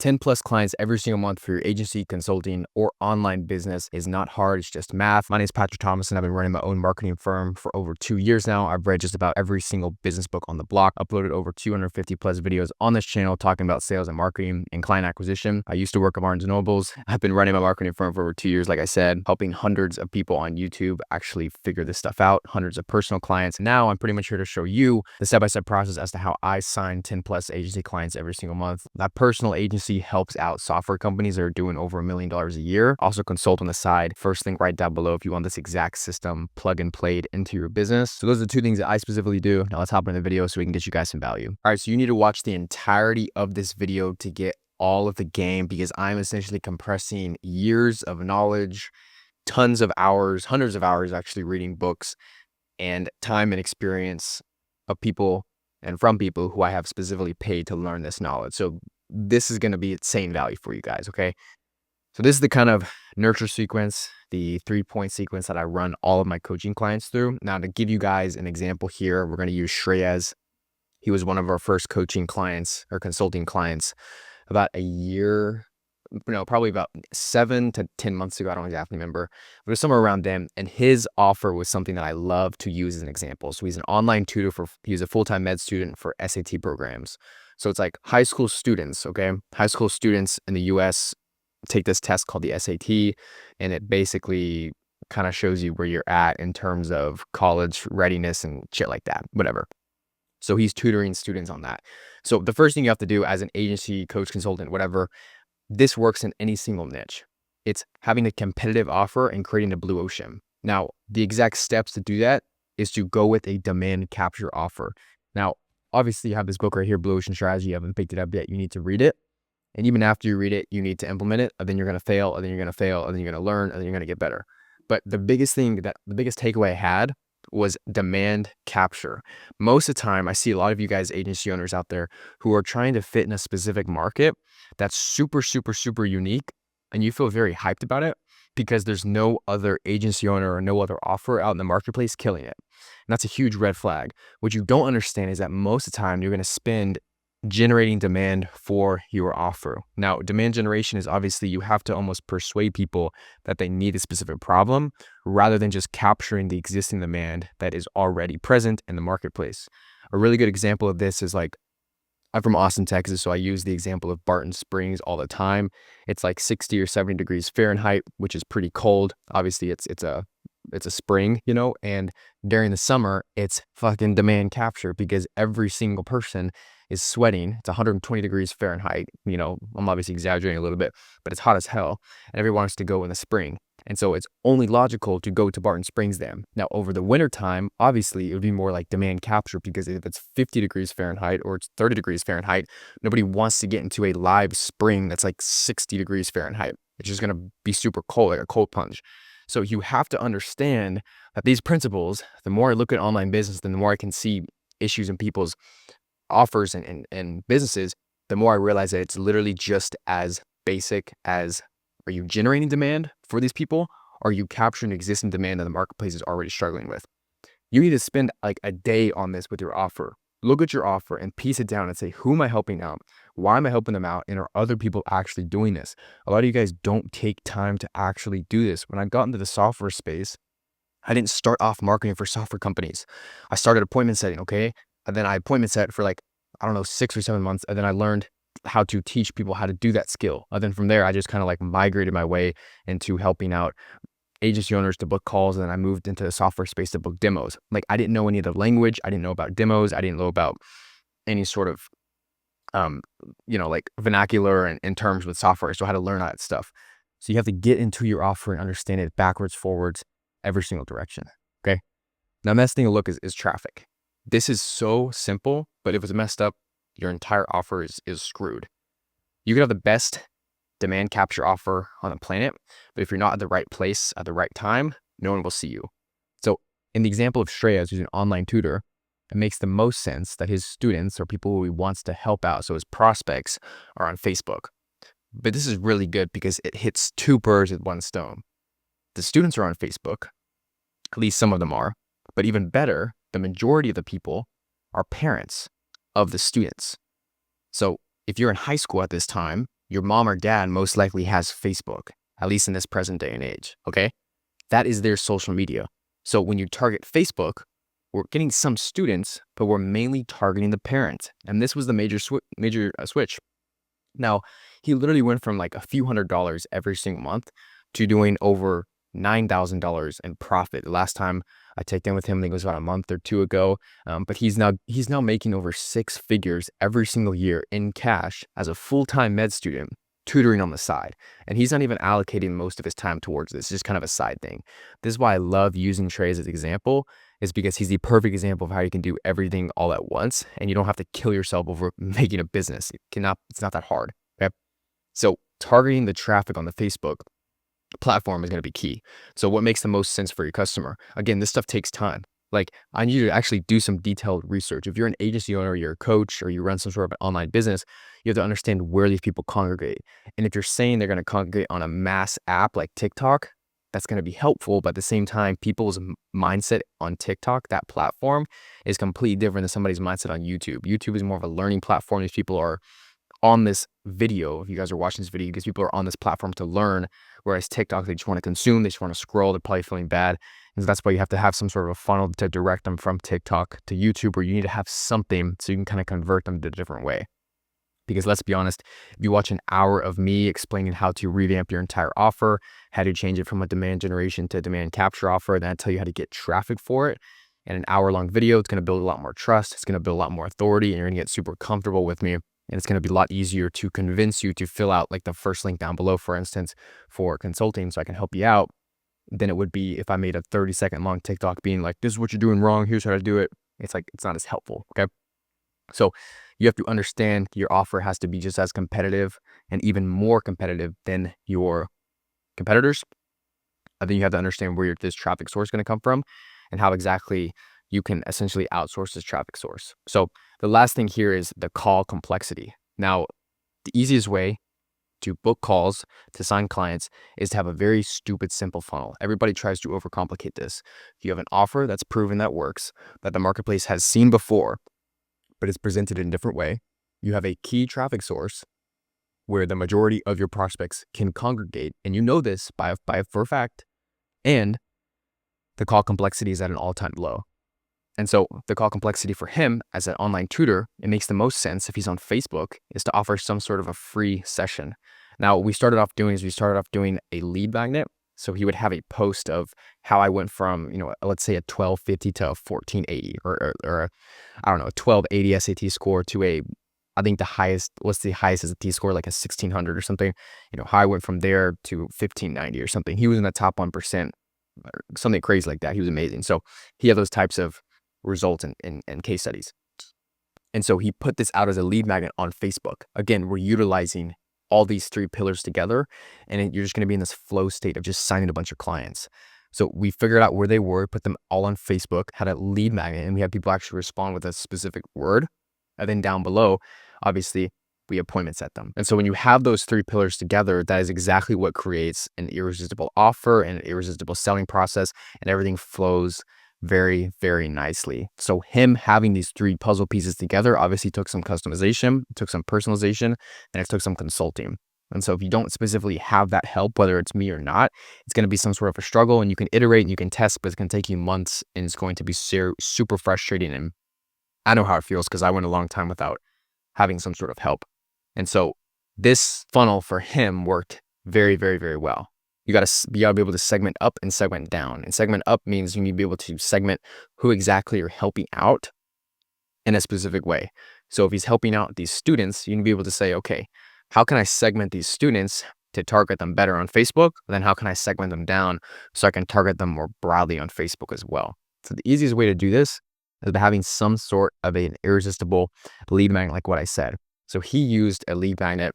10 plus clients every single month for your agency, consulting, or online business is not hard. It's just math. My name is Patrick Thomason. I've been running my own marketing firm for over 2 years now. I've read just about every single business book on the block, uploaded over 250 plus videos on this channel talking about sales and marketing and client acquisition. I used to work at Barnes & Nobles. I've been running my marketing firm for over 2 years, like I said, helping hundreds of people on YouTube actually figure this stuff out, hundreds of personal clients. Now I'm pretty much here to show you the step-by-step process as to how I sign 10 plus agency clients every single month. That personal agency helps out software companies that are doing over $1 million a year. Also consult on the side. First link right down below if you want this exact system plug and played into your business. So those are the two things that I specifically do. Now let's hop into the video so we can get you guys some value. All right, so you need to watch the entirety of this video to get all of the game, because I'm essentially compressing years of knowledge, tons of hours, hundreds of hours actually reading books, and time and experience of people and from people who I have specifically paid to learn this knowledge. So this is going to be insane value for you guys, okay? So this is the kind of nurture sequence, the 3-point sequence that I run all of my coaching clients through. Now, to give you guys an example here, we're going to use Shreyas. He was one of our first coaching clients or consulting clients about a year, probably about 7 to 10 months ago. I don't exactly remember, but it was somewhere around then. And his offer was something that I love to use as an example. So he's an online tutor he's a full-time med student for SAT programs. So it's like high school students, okay? High school students in the US take this test called the SAT, and it basically kind of shows you where you're at in terms of college readiness and shit like that, whatever. So he's tutoring students on that. So the first thing you have to do as an agency, coach, consultant, whatever, this works in any single niche. It's having a competitive offer and creating a blue ocean. Now, the exact steps to do that is to go with a demand capture offer. Now, obviously, you have this book right here, Blue Ocean Strategy. You haven't picked it up yet. You need to read it. And even after you read it, you need to implement it. And then you're going to fail, and then you're going to fail, and then you're going to learn, and then you're going to get better. But the biggest takeaway I had was demand capture. Most of the time, I see a lot of you guys, agency owners out there, who are trying to fit in a specific market that's super, super, super unique. And you feel very hyped about it because there's no other agency owner or no other offer out in the marketplace killing it. And that's a huge red flag. What you don't understand is that most of the time you're going to spend generating demand for your offer. Now, demand generation is obviously you have to almost persuade people that they need a specific problem rather than just capturing the existing demand that is already present in the marketplace. A really good example of this is like, I'm from Austin, Texas, so I use the example of Barton Springs all the time. It's like 60 or 70 degrees Fahrenheit, which is pretty cold. Obviously, it's a spring, and during the summer, it's fucking demand capture because every single person is sweating. It's 120 degrees Fahrenheit. I'm obviously exaggerating a little bit, but it's hot as hell, and everyone wants to go in the spring. And so it's only logical to go to Barton Springs then. Now, over the winter time, obviously, it would be more like demand capture because if it's 50 degrees Fahrenheit or it's 30 degrees Fahrenheit, nobody wants to get into a live spring that's like 60 degrees Fahrenheit. It's just going to be super cold, like a cold plunge. So you have to understand that these principles, the more I look at online business, then the more I can see issues in people's offers and businesses, the more I realize that it's literally just as basic as, are you generating demand for these people? Or are you capturing existing demand that the marketplace is already struggling with? You need to spend like a day on this with your offer. Look at your offer and piece it down and say, who am I helping out? Why am I helping them out? And are other people actually doing this? A lot of you guys don't take time to actually do this. When I got into the software space, I didn't start off marketing for software companies. I started appointment setting, okay? And then I appointment set for 6 or 7 months. And then I learned how to teach people how to do that skill. And then from there, I just kind of migrated my way into helping out agency owners to book calls. And then I moved into the software space to book demos. I didn't know any of the language. I didn't know about demos. I didn't know about any sort of, vernacular and in terms with software. So I had to learn all that stuff. So you have to get into your offer and understand it backwards, forwards, every single direction. Okay. Now, next thing to look is traffic. This is so simple, but if it's messed up, your entire offer is screwed. You could have the best demand capture offer on the planet, but if you're not at the right place at the right time, no one will see you. So in the example of Shreyas, who's an online tutor, it makes the most sense that his students or people who he wants to help out, so his prospects, are on Facebook. But this is really good because it hits 2 birds with 1 stone. The students are on Facebook, at least some of them are, but even better, the majority of the people are parents of the students. So if you're in high school at this time your mom or dad most likely has Facebook, at least in this present day and age, okay? That is their social media. So when you target Facebook, we're getting some students, but we're mainly targeting the parents. And this was the major switch. Now, he literally went from like a few $100s every single month to doing over $9,000 in profit. The last time I checked in with him, I think it was about a month or two ago. But he's now making over 6 figures every single year in cash as a full-time med student, tutoring on the side. And he's not even allocating most of his time towards this. It's just kind of a side thing. This is why I love using Trey as an example, is because he's the perfect example of how you can do everything all at once and you don't have to kill yourself over making a business. It's not that hard. Okay. So targeting the traffic on the Facebook platform is going to be key. So what makes the most sense for your customer? Again, this stuff takes time. Like, I need you to actually do some detailed research. If you're an agency owner, you're a coach, or you run some sort of an online business, you have to understand where these people congregate. And if you're saying they're going to congregate on a mass app like TikTok, that's going to be helpful. But at the same time, people's mindset on TikTok, that platform, is completely different than somebody's mindset on YouTube. YouTube is more of a learning platform. These people are on this video. If you guys are watching this video, because people are on this platform to learn, whereas TikTok, they just want to consume, they just want to scroll, they're probably feeling bad. And so that's why you have to have some sort of a funnel to direct them from TikTok to YouTube, where you need to have something so you can kind of convert them to a different way. Because let's be honest, if you watch an hour of me explaining how to revamp your entire offer, how to change it from a demand generation to a demand capture offer, then I tell you how to get traffic for it, and an hour-long video, it's going to build a lot more trust, it's going to build a lot more authority, and you're going to get super comfortable with me. And it's going to be a lot easier to convince you to fill out like the first link down below, for instance, for consulting, so I can help you out, than it would be if I made a 30-second long TikTok being like, this is what you're doing wrong, here's how to do it. It's like, it's not as helpful, okay? So you have to understand your offer has to be just as competitive and even more competitive than your competitors. I think you have to understand where this traffic source is going to come from and how exactly you can essentially outsource this traffic source. So the last thing here is the call complexity. Now, the easiest way to book calls to sign clients is to have a very stupid, simple funnel. Everybody tries to overcomplicate this. If you have an offer that's proven that works, that the marketplace has seen before, but it's presented in a different way, you have a key traffic source where the majority of your prospects can congregate, and you know this for a fact, and the call complexity is at an all-time low. And so the call complexity for him as an online tutor, it makes the most sense if he's on Facebook, is to offer some sort of a free session. Now, we started off doing a lead magnet. So he would have a post of how I went from, let's say a 1250 to a 1480 or I don't know, a 1280 SAT score to I think what's the highest SAT score, like a 1600 or something, how I went from there to 1590 or something. He was in the top 1%, or something crazy like that. He was amazing. So he had those types of results and case studies. And so he put this out as a lead magnet on Facebook. Again, we're utilizing all these 3 pillars together, and you're just going to be in this flow state of just signing a bunch of clients. So we figured out where they were, put them all on Facebook, had a lead magnet, and we had people actually respond with a specific word. And then down below, obviously, we appointment set them. And so when you have those 3 pillars together, that is exactly what creates an irresistible offer and an irresistible selling process, and everything flows very, very nicely. So him having these 3 puzzle pieces together obviously took some customization, it took some personalization, and it took some consulting. And so if you don't specifically have that help, whether it's me or not, it's going to be some sort of a struggle, and you can iterate and you can test, but it's going to take you months, and it's going to be super frustrating. And I know how it feels because I went a long time without having some sort of help. And so this funnel for him worked very, very, very well. You got to be able to segment up and segment down. And segment up means you need to be able to segment who exactly you're helping out in a specific way. So if he's helping out these students, you need to be able to say, okay, how can I segment these students to target them better on Facebook? Then how can I segment them down so I can target them more broadly on Facebook as well? So the easiest way to do this is by having some sort of an irresistible lead magnet, like what I said. So he used a lead magnet,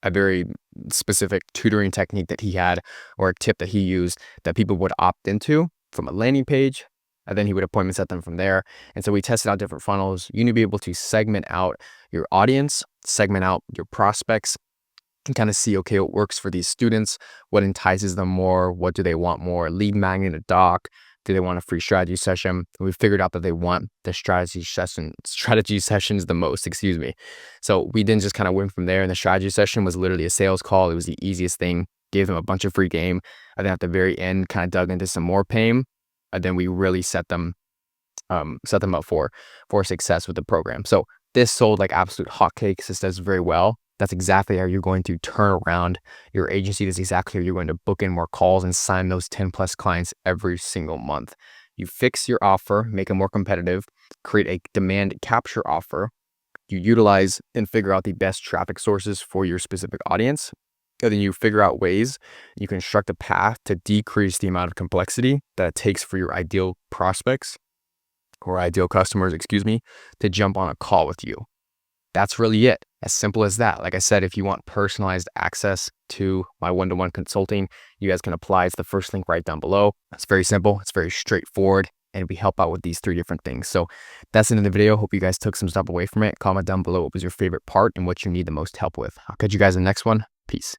a very specific tutoring technique that he had, or a tip that he used that people would opt into from a landing page, and then he would appointment set them from there. And so we tested out different funnels. You need to be able to segment out your audience, segment out your prospects, and kind of see, okay, what works for these students, what entices them more, what do they want more, lead magnet, a doc, Do they want a free strategy session? We figured out that they want the strategy sessions the most, excuse me. So we then just kind of went from there, and the strategy session was literally a sales call. It was the easiest thing. Gave them a bunch of free game. And then at the very end, kind of dug into some more pain. And then we really set them up for success with the program. So this sold like absolute hotcakes. This does very well. That's exactly how you're going to turn around your agency. That's exactly how you're going to book in more calls and sign those 10 plus clients every single month. You fix your offer, make it more competitive, create a demand capture offer. You utilize and figure out the best traffic sources for your specific audience. And then you figure out ways you construct a path to decrease the amount of complexity that it takes for your ideal prospects or ideal customers, to jump on a call with you. That's really it. As simple as that. Like I said, if you want personalized access to my one-to-one consulting, you guys can apply. It's the first link right down below. It's very simple. It's very straightforward. And we help out with these 3 different things. So that's the end of the video. Hope you guys took some stuff away from it. Comment down below what was your favorite part and what you need the most help with. I'll catch you guys in the next one. Peace.